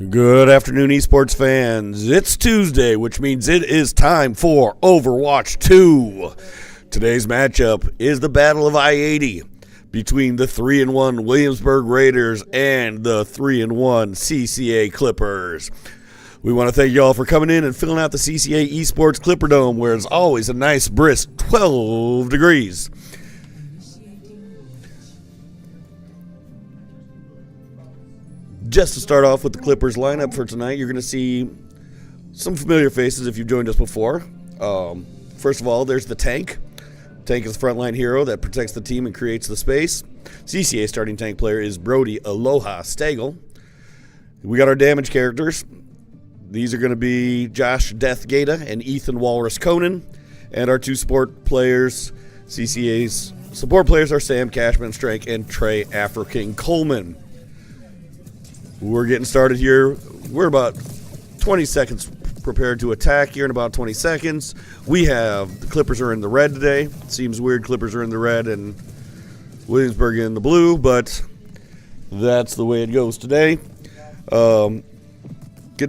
Good afternoon, esports fans. It's Tuesday, which means it is time for Overwatch 2. Today's matchup is the Battle of I-80 between the 3-1 Williamsburg Raiders and the 3-1 CCA Clippers. We want to thank you all for coming in and filling out the CCA Esports Clipper Dome, where it's always a nice brisk 12 degrees. Just to start off with the Clippers lineup for tonight, you're going to see some familiar faces if you've joined us before. First of all, there's the Tank. Tank is the frontline hero that protects the team and creates the space. CCA starting tank player is Brody Aloha Stagel. We got our damage characters. These are going to be Josh Death Gata and Ethan Walrus Conan. And our two support players, CCA's support players, are Sam Cashman Strank and Trey Afro-King Coleman. We're getting started here. We're about 20 seconds prepared to attack here in about 20 seconds. The Clippers are in the red today. Seems weird Clippers are in the red and Williamsburg in the blue, but that's the way it goes today. Getting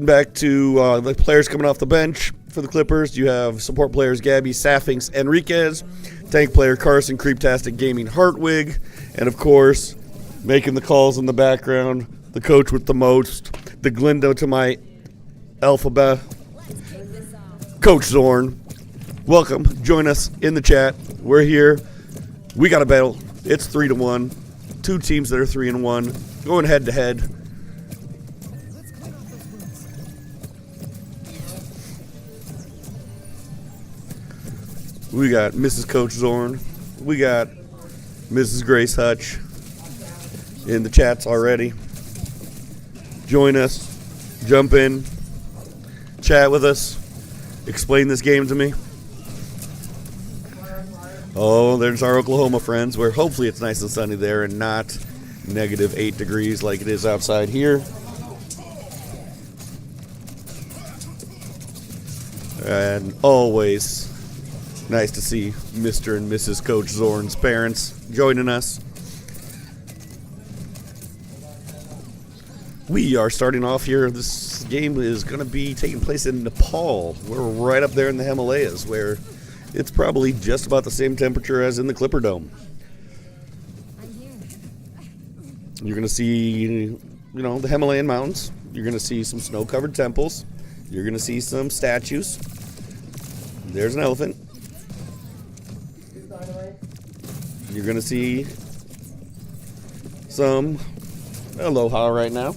back to the players coming off the bench for the Clippers, you have support players Gabby Saffinks Enriquez, tank player Carson Creeptastic Gaming Hartwig, and of course, making the calls in the background, the coach with the most, the Glindo to my alphabet, Coach Zorn. Welcome. Join us in the chat. We're here. We got a battle. It's 3-1. Two teams that are 3-1, going head to head. We got Mrs. Coach Zorn. We got Mrs. Grace Hutch in the chats already. Join us, jump in, chat with us, explain this game to me. Oh, there's our Oklahoma friends, where hopefully it's nice and sunny there and not negative 8 degrees like it is outside here. And always nice to see Mr. and Mrs. Coach Zorn's parents joining us. We are starting off here. This game is going to be taking place in Nepal. We're right up there in the Himalayas, where it's probably just about the same temperature as in the Clipper Dome. You're going to see, the Himalayan mountains. You're going to see some snow-covered temples. You're going to see some statues. There's an elephant. You're going to see some Aloha right now.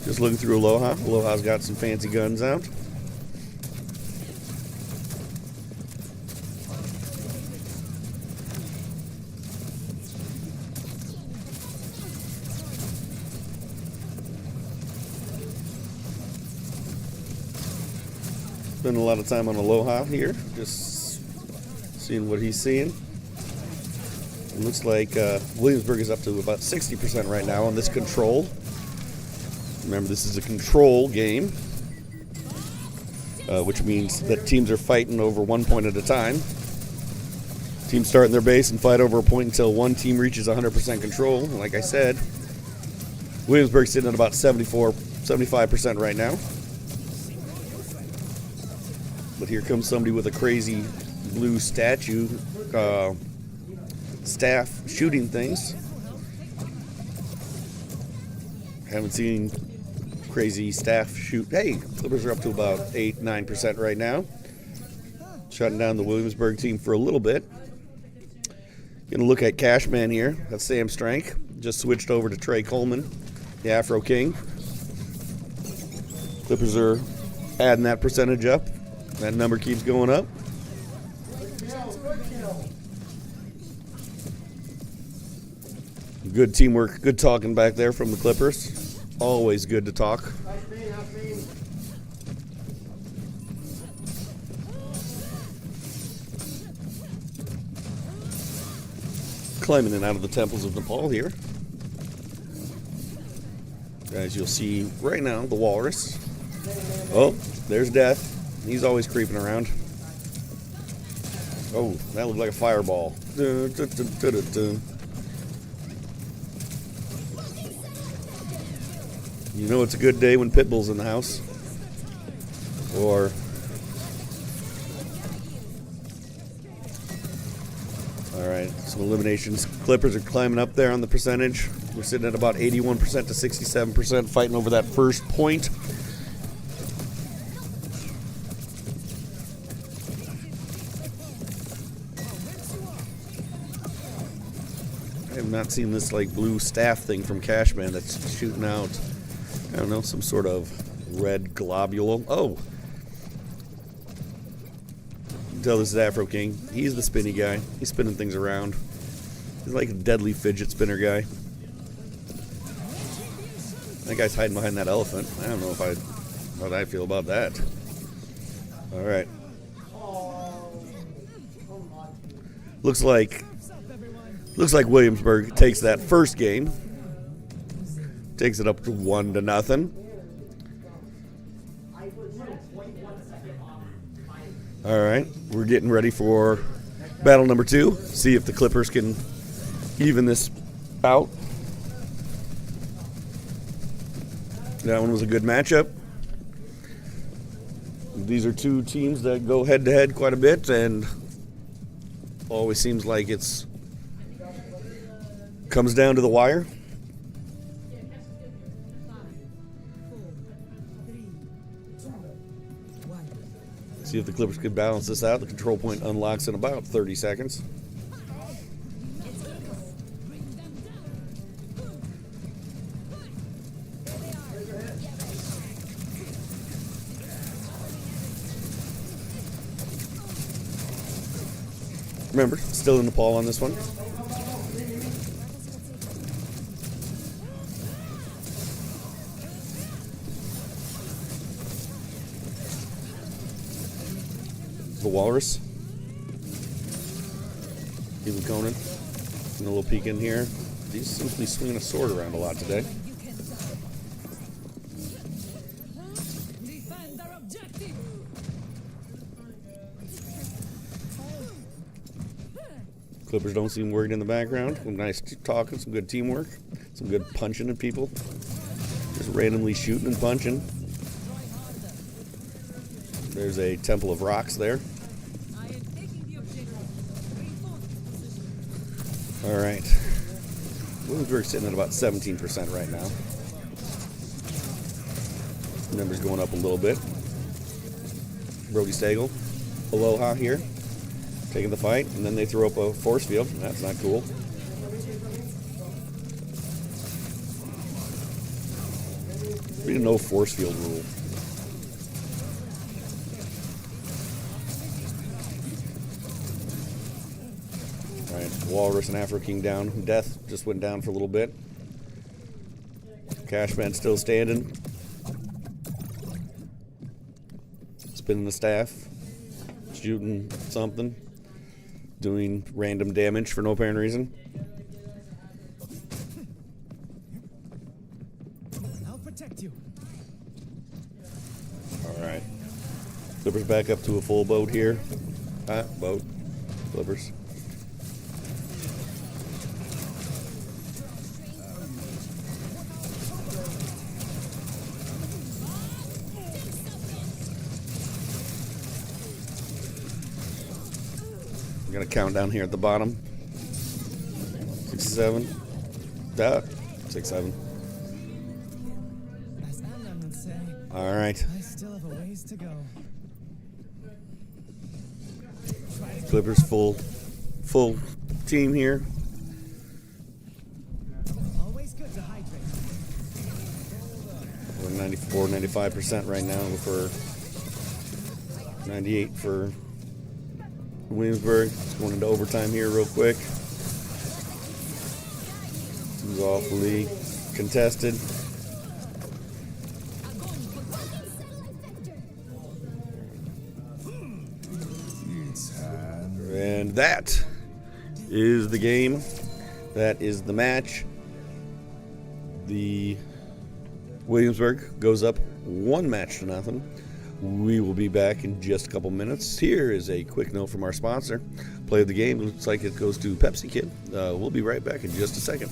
Just looking through Aloha. Aloha's got some fancy guns out. Spend a lot of time on Aloha here, just seeing what he's seeing. It looks like Williamsburg is up to about 60% right now on this control. Remember, this is a control game, which means that teams are fighting over 1 point at a time. Teams start in their base and fight over a point until one team reaches 100% control. And like I said, Williamsburg's sitting at about 75% right now. But here comes somebody with a crazy blue statue, staff shooting things. Haven't seen crazy staff shoot. Hey, Clippers are up to about 8-9% right now. Shutting down the Williamsburg team for a little bit. Gonna look at Cashman here. That's Sam Strank. Just switched over to Trey Coleman, the Afro King. Clippers are adding that percentage up. That number keeps going up. Good teamwork, good talking back there from the Clippers. Always good to talk. Climbing in out of the temples of Nepal here. As you'll see right now, the Walrus. Oh, there's Death. He's always creeping around. Oh, that looked like a fireball. Dun, dun, dun, dun, dun, dun. You know it's a good day when Pitbull's in the house. Or all right, some eliminations. Clippers are climbing up there on the percentage. We're sitting at about 81% to 67%, fighting over that first point. I have not seen this like blue staff thing from Cashman that's shooting out, I don't know, some sort of red globule. Oh! You can tell this is Afro King. He's the spinny guy. He's spinning things around. He's like a deadly fidget spinner guy. That guy's hiding behind that elephant. I don't know how I feel about that. All right. Looks like Williamsburg takes that first game. Takes it up to 1-0. All right, we're getting ready for battle number 2. See if the Clippers can even this out. That one was a good matchup. These are two teams that go head-to-head quite a bit, and always seems like it's comes down to the wire. See if the Clippers could balance this out. The control point unlocks in about 30 seconds. Remember, still in the ball on this one. The Walrus. Even Conan. And a little peek in here. He seems to be swinging a sword around a lot today. Clippers don't seem worried in the background. Some nice talking, some good teamwork, some good punching at people. Just randomly shooting and punching. There's a Temple of Rocks there. All right. Williamsburg's sitting at about 17% right now. Numbers going up a little bit. Brody Stagel, Aloha here, taking the fight, and then they throw up a force field. That's not cool. We didn't know force field rule. All right, Walrus and Afro King down. Death just went down for a little bit. Cashman still standing. Spinning the staff. Shooting something. Doing random damage for no apparent reason. I'll protect you. All right. Clippers back up to a full boat here. Boat. Clippers. We're going to count down here at the bottom. 67. 67. As Anna would say, All right. I still have a ways to go. Clippers full team here. Always good to hydrate. We're 94, 95% right now for 98 for Williamsburg. Just going into overtime here real quick. Seems awfully contested. And that is the game. That is the match. The Williamsburg goes up 1-0. We will be back in just a couple minutes. Here is a quick note from our sponsor. Play of the game. Looks like it goes to Pepsi Kid. We'll be right back in just a second.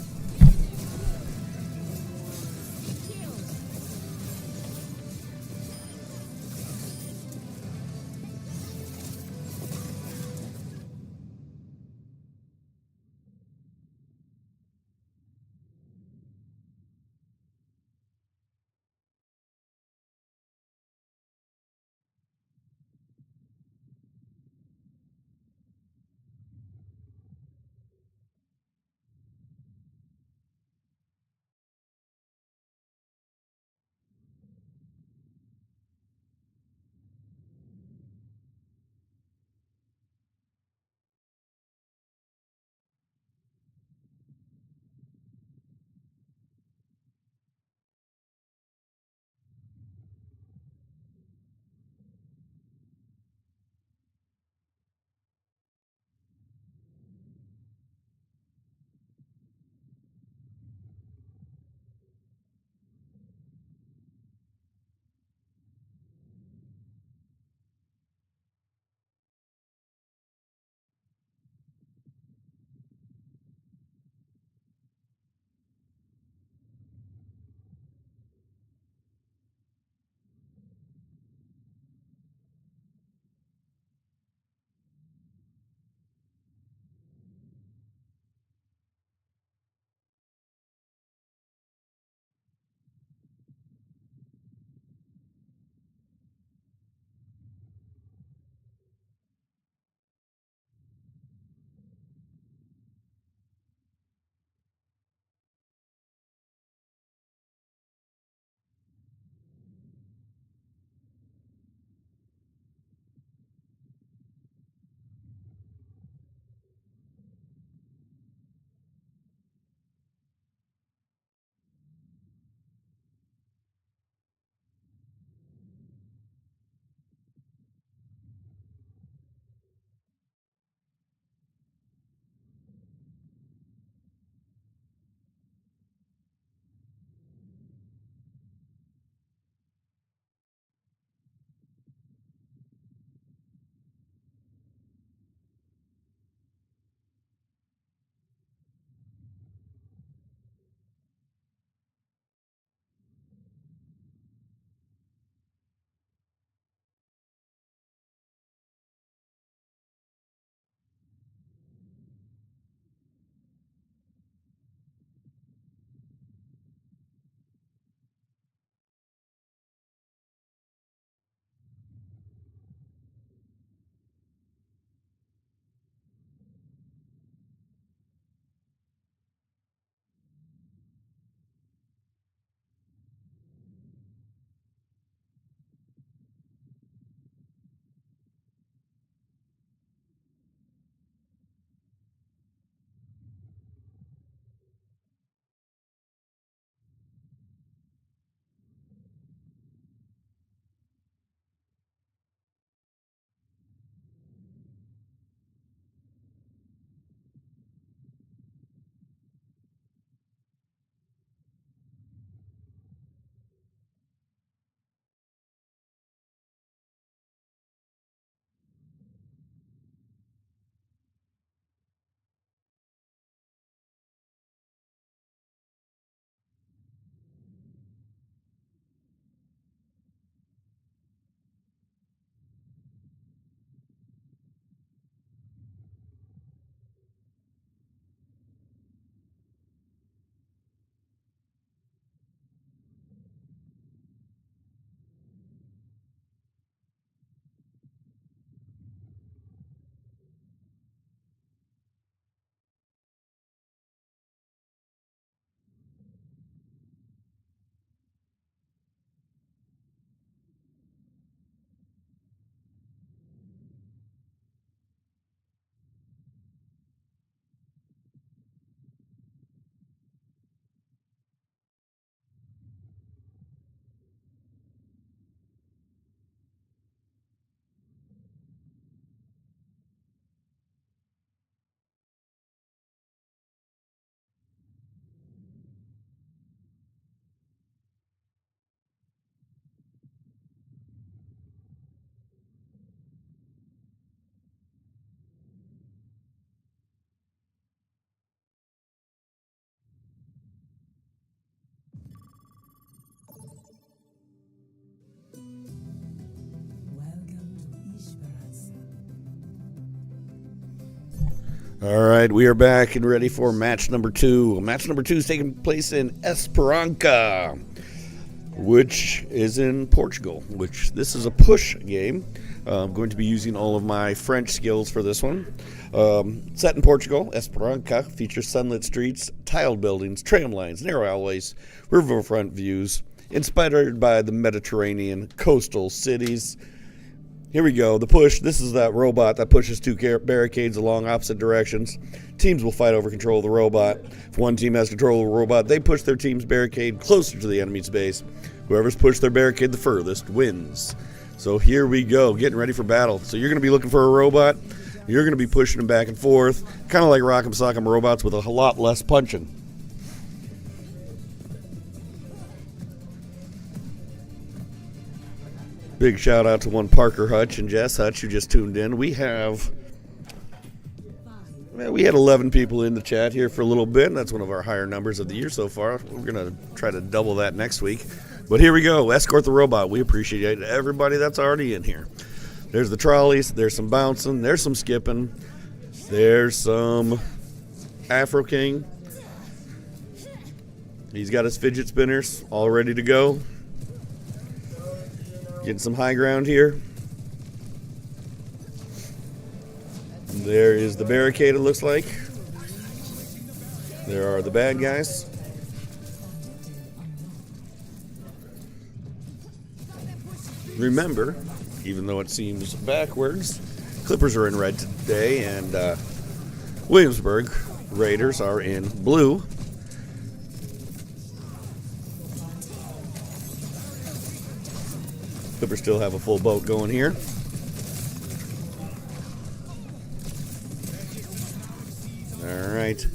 All right, we are back and ready for match number 2. Match number 2 is taking place in Esperança, which is in Portugal. This is a push game. I'm going to be using all of my French skills for this one. Set in Portugal, Esperança features sunlit streets, tiled buildings, tram lines, narrow alleyways, riverfront views, inspired by the Mediterranean coastal cities. Here we go, the push. This is that robot that pushes 2 barricades along opposite directions. Teams will fight over control of the robot. If one team has control of the robot, they push their team's barricade closer to the enemy's base. Whoever's pushed their barricade the furthest wins. So here we go, getting ready for battle. So you're going to be looking for a robot. You're going to be pushing them back and forth, kind of like Rock'em Sock'em robots with a lot less punching. Big shout out to one Parker Hutch and Jess Hutch who just tuned in. We had 11 people in the chat here for a little bit. That's one of our higher numbers of the year so far. We're going to try to double that next week. But here we go. Escort the robot. We appreciate everybody that's already in here. There's the trolleys. There's some bouncing. There's some skipping. There's some Afro King. He's got his fidget spinners all ready to go. Getting some high ground here. There is the barricade, it looks like. There are the bad guys. Remember, even though it seems backwards, Clippers are in red today, and Williamsburg Raiders are in blue. Clippers still have a full boat going here. All right.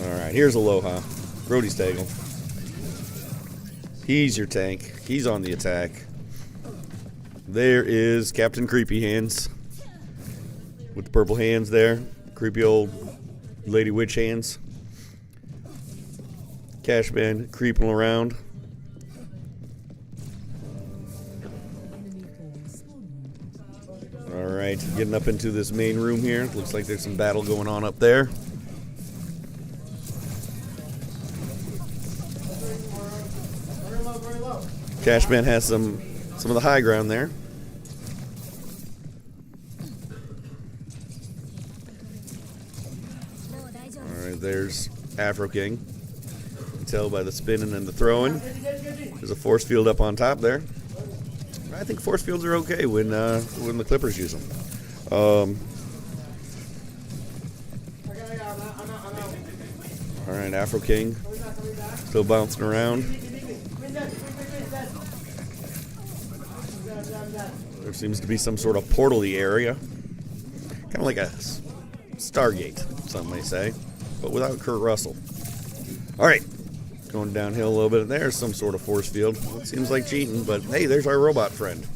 All right, here's Aloha. Brody's tagging. He's your tank. He's on the attack. There is Captain Creepy Hands with the purple hands there. Creepy old Lady Witch hands. Cashman creeping around. All right, getting up into this main room here. Looks like there's some battle going on up there. Cashman has some of the high ground there. Alright, there's Afro King. You can tell by the spinning and the throwing. There's a force field up on top there. I think force fields are okay when the Clippers use them. Alright, Afro King still bouncing around. There seems to be some sort of portal-y area. Kind of like a Stargate, some may say, but without Kurt Russell. Alright, going downhill a little bit. There's some sort of force field. It seems like cheating, but hey, there's our robot friend.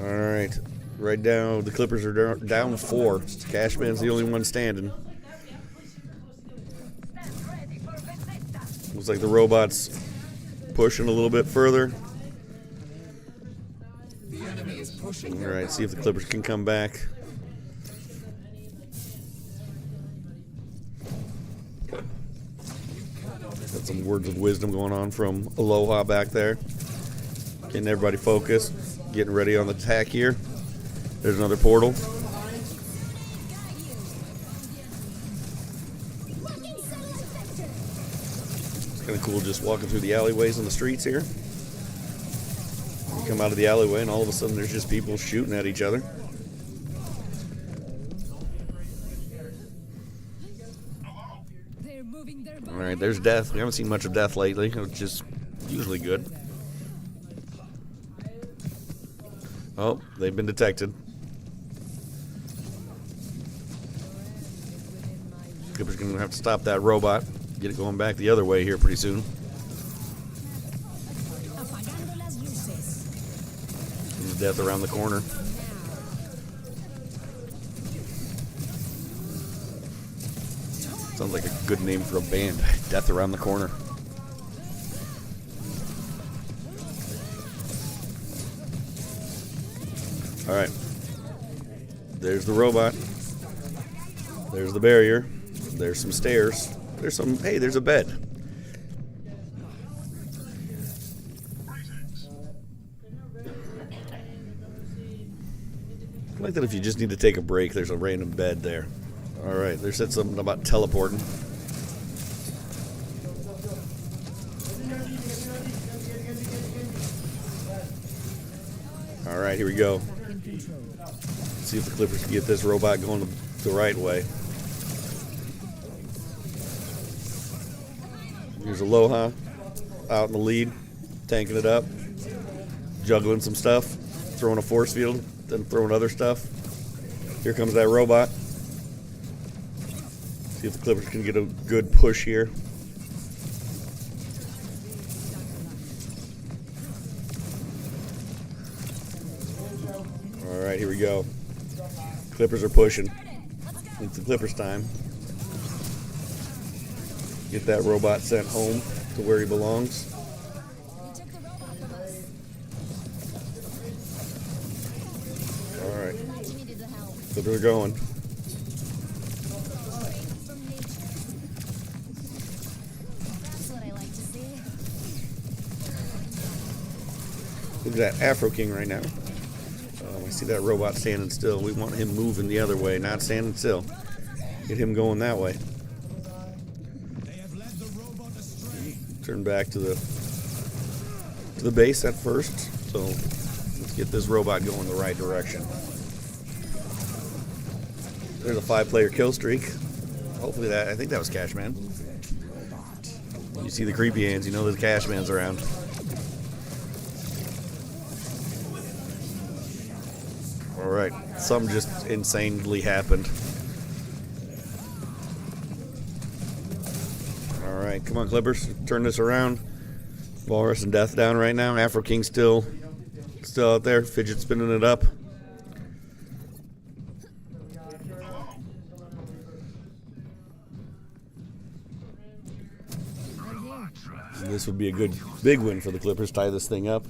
Alright, right down, the Clippers are down 4. Cashman's the only one standing. Looks like the robot's pushing a little bit further. Alright, see if the Clippers can come back. Got some words of wisdom going on from Aloha back there. Getting everybody focused. Getting ready on the attack here. There's another portal. Kind of cool just walking through the alleyways and the streets here. You come out of the alleyway and all of a sudden there's just people shooting at each other. Alright, there's death. We haven't seen much of death lately, which is usually good. Oh, they've been detected. Clipper's going to have to stop that robot. Get it going back the other way here pretty soon. There's death around the corner. Sounds like a good name for a band. Death Around the Corner. Alright. There's the robot. There's the barrier. There's some stairs. There's some... Hey, there's a bed. I like that if you just need to take a break, there's a random bed there. Alright, they said something about teleporting. Alright, here we go. See if the Clippers can get this robot going the right way. Here's Aloha out in the lead, tanking it up, juggling some stuff, throwing a force field, then throwing other stuff. Here comes that robot. See if the Clippers can get a good push here. All right, here we go. Clippers are pushing. It's the Clippers time. Get that robot sent home to where he belongs. All right. Clippers are going. Look at that Afro King right now. I see that robot standing still. We want him moving the other way, not standing still. Get him going that way. Turn back to the base at first. So let's get this robot going the right direction. There's a 5-player kill streak. Hopefully that, I think that was Cashman. You see the creepy hands, you know there's Cashman's around. Alright, something just insanely happened. Alright, come on Clippers, turn this around. Walrus and Death down right now. Afro King still out there, fidget spinning it up. This would be a good big win for the Clippers, tie this thing up.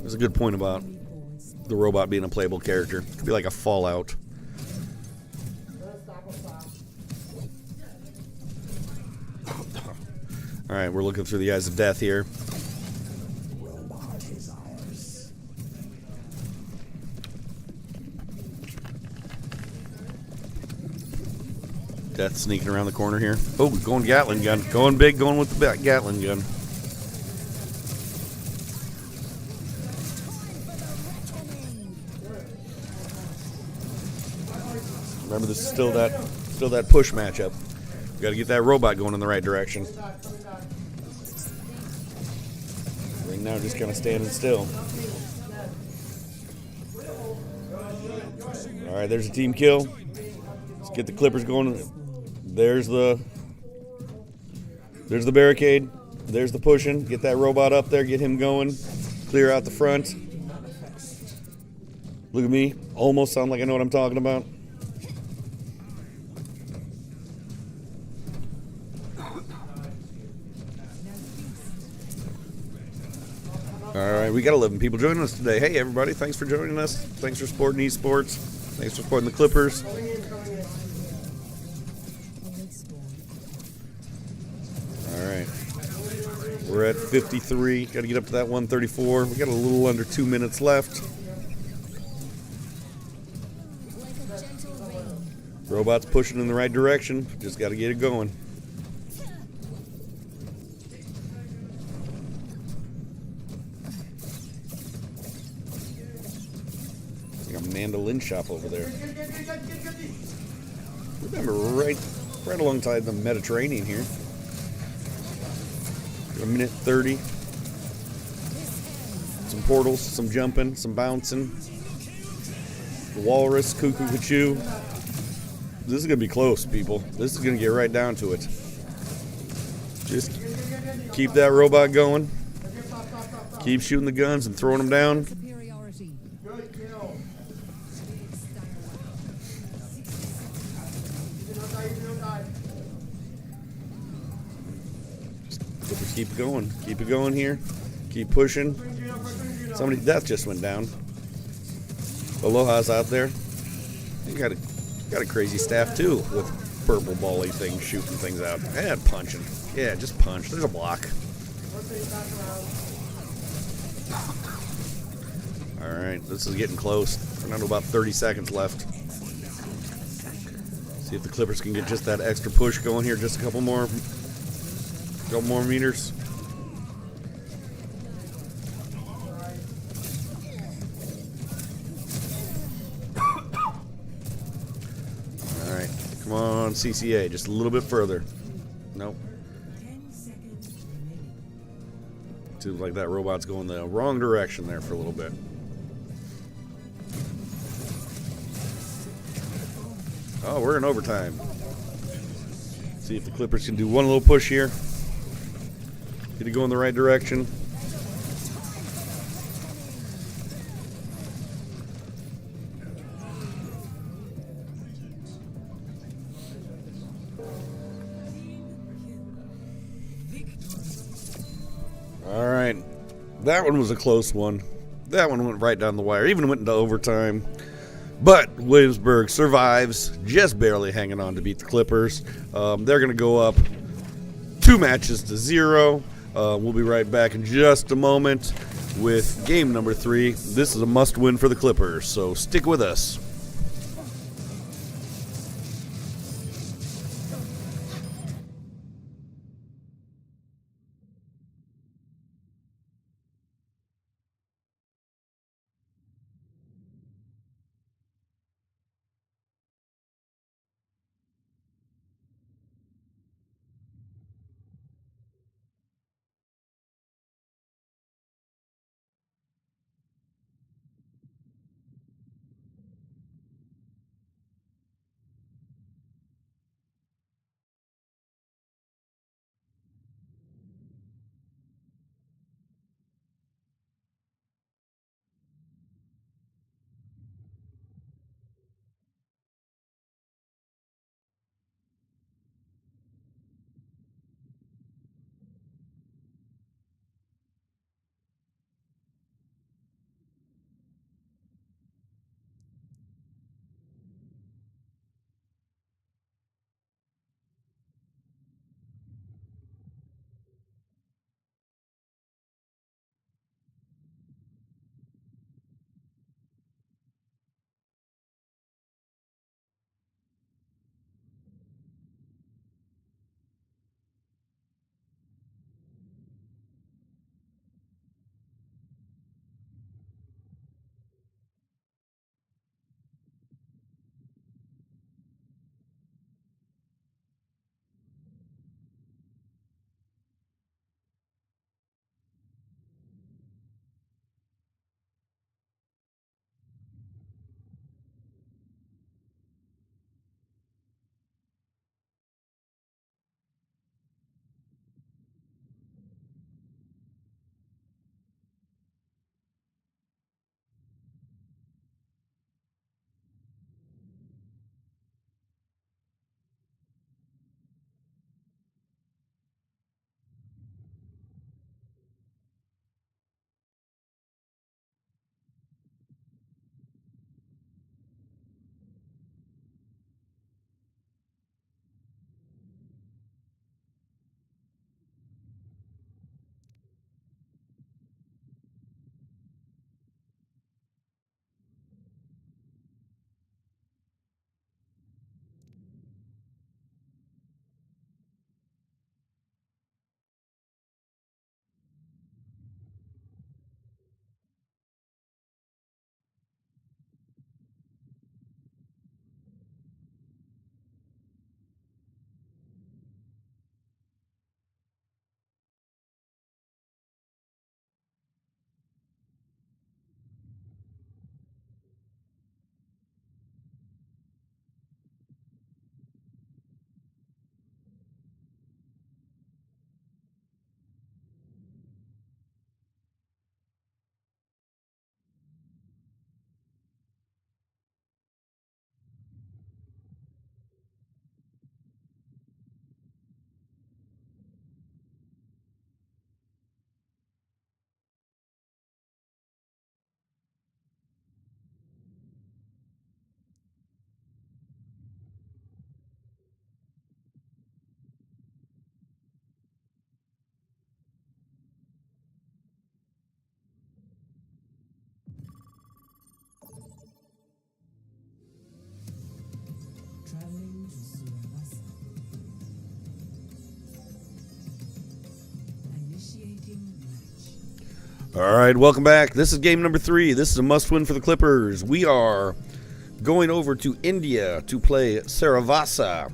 There's a good point about the robot being a playable character. It could be like a Fallout. Alright, we're looking through the eyes of death here. Death sneaking around the corner here. Oh, going Gatling gun. Going big, going with the Gatling gun. Remember, this is still that push matchup. We got to get that robot going in the right direction. Right now, just kind of standing still. All right, there's a team kill. Let's get the Clippers going. There's the barricade. There's the pushing. Get that robot up there. Get him going. Clear out the front. Look at me. Almost sound like I know what I'm talking about. All right, we got 11 people joining us today. Hey, everybody, thanks for joining us. Thanks for supporting esports. Thanks for supporting the Clippers. All right, we're at 53. Got to get up to that 134. We got a little under 2 minutes left. Robot's pushing in the right direction. Just got to get it going. Mandolin shop over there. Remember, right alongside the Mediterranean here. A minute 30. Some portals, some jumping, some bouncing. The walrus, cuckoo, cachoo. This is gonna be close, people. This is gonna get right down to it. Just keep that robot going. Keep shooting the guns and throwing them down. Clippers keep it going. Keep it going here. Keep pushing. Somebody's death just went down. Aloha's out there. You got a crazy staff too with purple bally things shooting things out. Yeah, punching. Yeah, just punch. There's a block. Alright, this is getting close. We're down to about 30 seconds left. See if the Clippers can get just that extra push going here. Just a couple more meters. Alright, come on, CCA. Just a little bit further. Nope. Seems like that robot's going the wrong direction there for a little bit. Oh, we're in overtime. See if the Clippers can do one little push here. Get it going the right direction. All right. That one was a close one. That one went right down the wire. Even went into overtime. But Williamsburg survives, just barely hanging on to beat the Clippers. They're going to go up 2-0. We'll be right back in just a moment with game number 3. This is a must-win for the Clippers, so stick with us. All right, welcome back. This is game number 3. This is a must-win for the Clippers. We are going over to India to play Saravasa.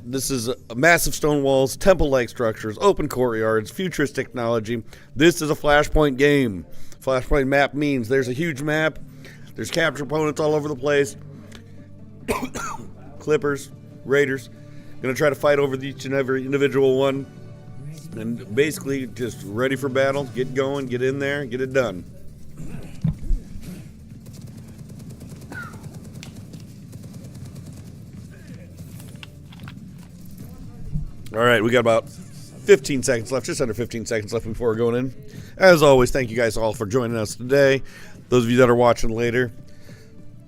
This is massive stone walls, temple-like structures, open courtyards, futuristic technology. This is a flashpoint game. Flashpoint map means there's a huge map. There's capture opponents all over the place. Clippers, Raiders, going to try to fight over each and every individual one. And basically just ready for battle, get going, get in there, get it done. All right, we got about 15 seconds left, just under 15 seconds left before we're going in. As always, thank you guys all for joining us today. Those of you that are watching later,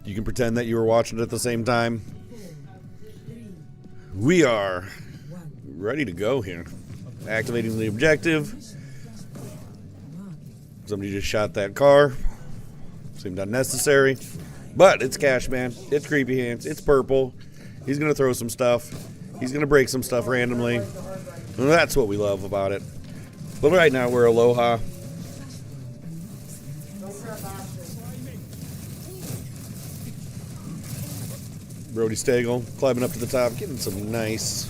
you can pretend that you were watching it at the same time. We are ready to go here. Activating the objective. Somebody just shot that car. Seemed unnecessary. But it's Cash Man. It's Creepy Hands. It's purple. He's going to throw some stuff. He's going to break some stuff randomly. And that's what we love about it. But right now we're Aloha. Brody Stagel climbing up to the top, getting some nice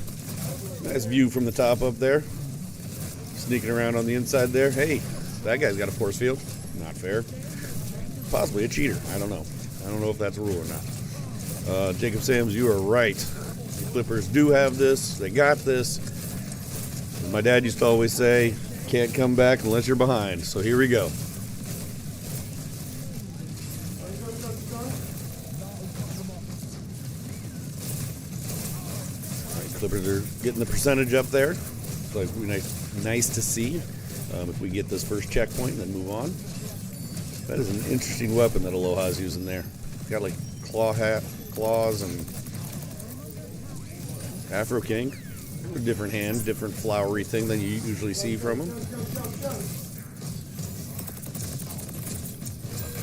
view from the top up there. Sneaking around on the inside there. Hey, that guy's got a force field. Not fair. Possibly a cheater. I don't know. I don't know if that's a rule or not. Jacob Sams, you are right. The Clippers do have this. They got this. My dad used to always say, can't come back unless you're behind. So here we go. All right, Clippers are getting the percentage up there. So it'd be nice to see if we get this first checkpoint and then move on. That is an interesting weapon that Aloha's using there. Got like claws and Afro King. A different hand, different flowery thing than you usually see from him.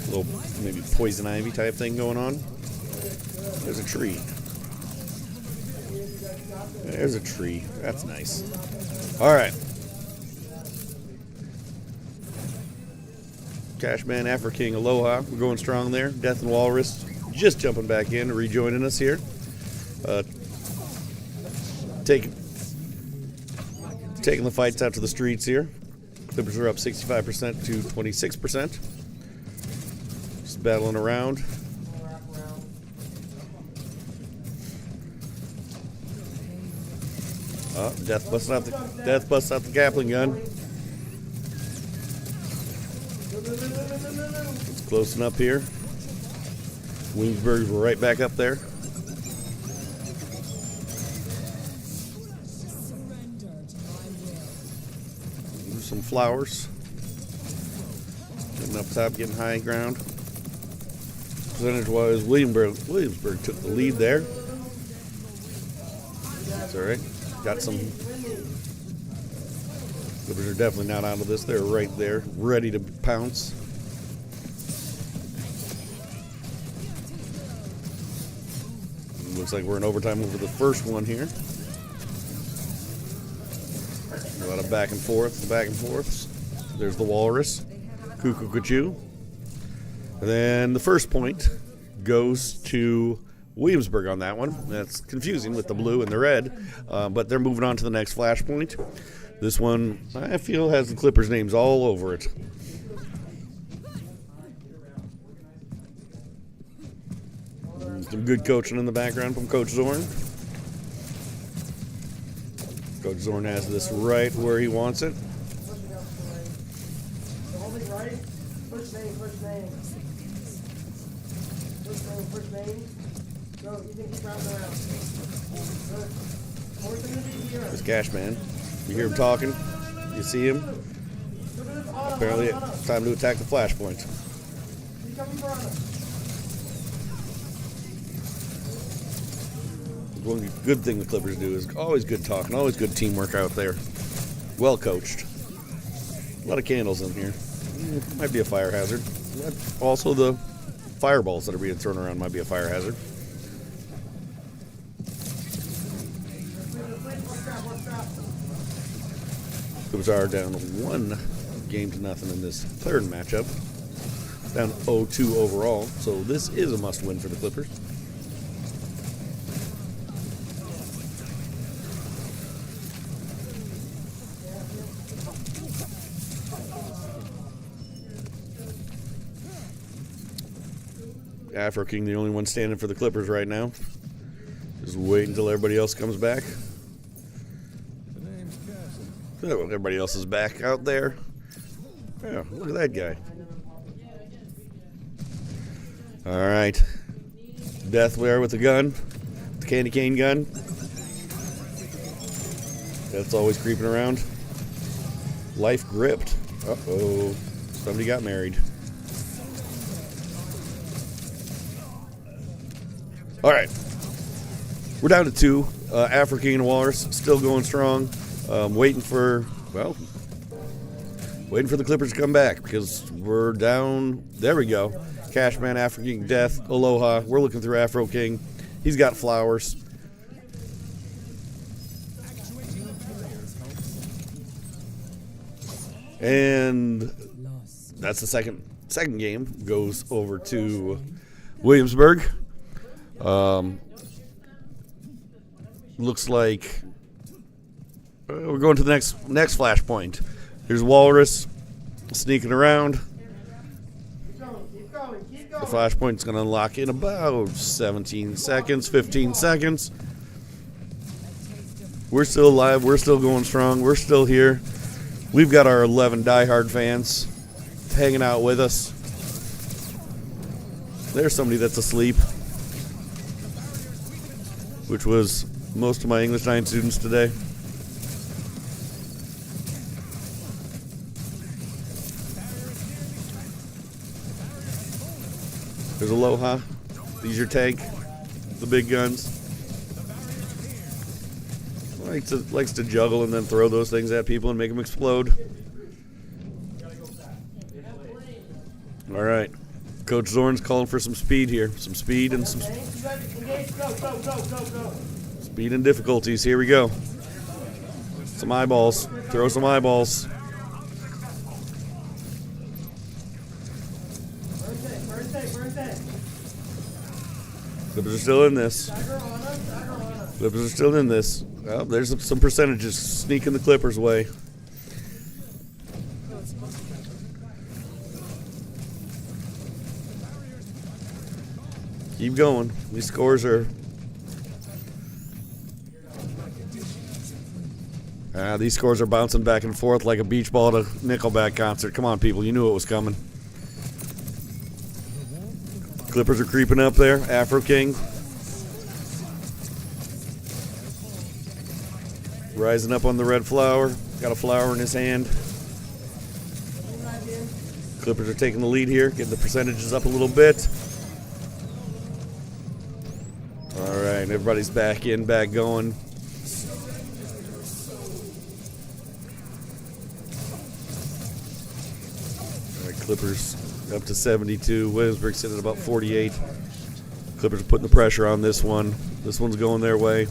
A little maybe poison ivy type thing going on. There's a tree. There's a tree. That's nice. All right. Cashman, Afro King, Aloha. We're going strong there. Death and Walrus just jumping back in, rejoining us here. Taking the fights out to the streets here. Clippers are up 65% to 26%. Just battling around. Oh, Death busts out the Gatling gun. It's closing up here. Williamsburg, we're right back up there. There's some flowers. Getting up top, getting high ground. Percentage-wise, Williamsburg took the lead there. That's all right. Got some. Clippers are definitely not out of this. They're right there, ready to pounce. Looks like we're in overtime over the first one here. A lot of back and forths. There's the Walrus. Cuckoo Cuckoo. And then the first point goes to Williamsburg on that one. That's confusing with the blue and the red, but they're moving on to the next flashpoint. This one, I feel, has the Clippers' names all over it. Some good coaching in the background from Coach Zorn. Coach Zorn has this right where he wants it. This Cash Man. You hear him talking. You see him. Apparently it's time to attack the flashpoint. One good thing the Clippers do is always good talking, always good teamwork out there. Well coached. A lot of candles in here. Might be a fire hazard. Also, the fireballs that are being thrown around might be a fire hazard. Clippers are down one game to nothing in this third matchup. Down 0-2 overall, so this is a must-win for the Clippers. Afro King, the only one standing for the Clippers right now. Just wait until everybody else comes back. Oh, everybody else is back out there. Yeah, look at that guy. All right. Death there with the gun. The candy cane gun. That's always creeping around. Life gripped. Uh-oh. Somebody got married. All right. We're down to 2. Afro King and Walrus still going strong. Waiting for the Clippers to come back because we're down. There we go. Cashman, Afro King, Death, Aloha. We're looking through Afro King. He's got flowers. And that's the second game. Goes over to Williamsburg. Looks like we're going to the next flashpoint. There's Walrus sneaking around. The flashpoint's going to unlock in about 17 seconds, 15 seconds. We're still alive. We're still going strong. We're still here. We've got our 11 diehard fans hanging out with us. There's somebody that's asleep, which was most of my English 9 students today. There's Aloha. These your tank. The big guns. Likes to juggle and then throw those things at people and make them explode. All right. Coach Zorn's calling for some speed here. Some speed and some speed and difficulties. Here we go. Some eyeballs. Throw some eyeballs. Clippers are still in this. Clippers are still in this. Well, there's some percentages sneaking the Clippers' way. Keep going. These scores are... these scores are bouncing back and forth like a beach ball at a Nickelback concert. Come on, people. You knew it was coming. Clippers are creeping up there. Afro King. Rising up on the red flower. Got a flower in his hand. Clippers are taking the lead here. Getting the percentages up a little bit. All right. Everybody's back going. All right. Clippers up to 72. Williamsburg sitting at about 48. Clippers are putting the pressure on this one. This one's going their way.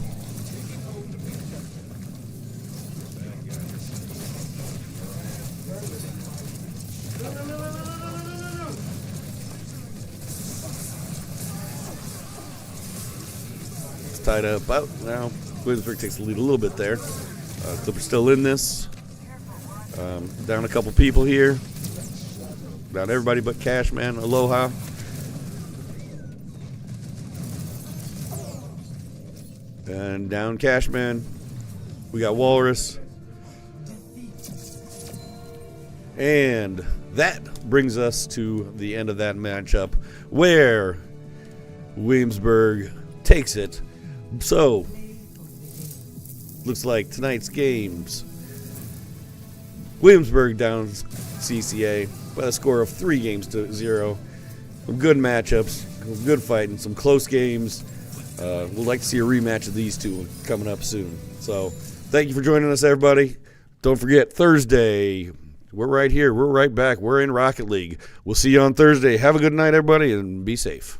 It's tied up out now. Williamsburg takes the lead a little bit there. Clippers still in this. Down a couple people here. Down everybody but Cashman. Aloha. And down Cashman. We got Walrus. And that brings us to the end of that matchup where Williamsburg takes it. So, looks like tonight's games. Williamsburg down CCA by a score of 3-0. Some good matchups, some good fighting, some close games. We'd like to see a rematch of these two coming up soon. So, thank you for joining us, everybody. Don't forget, Thursday, we're right here. We're right back. We're in Rocket League. We'll see you on Thursday. Have a good night, everybody, and be safe.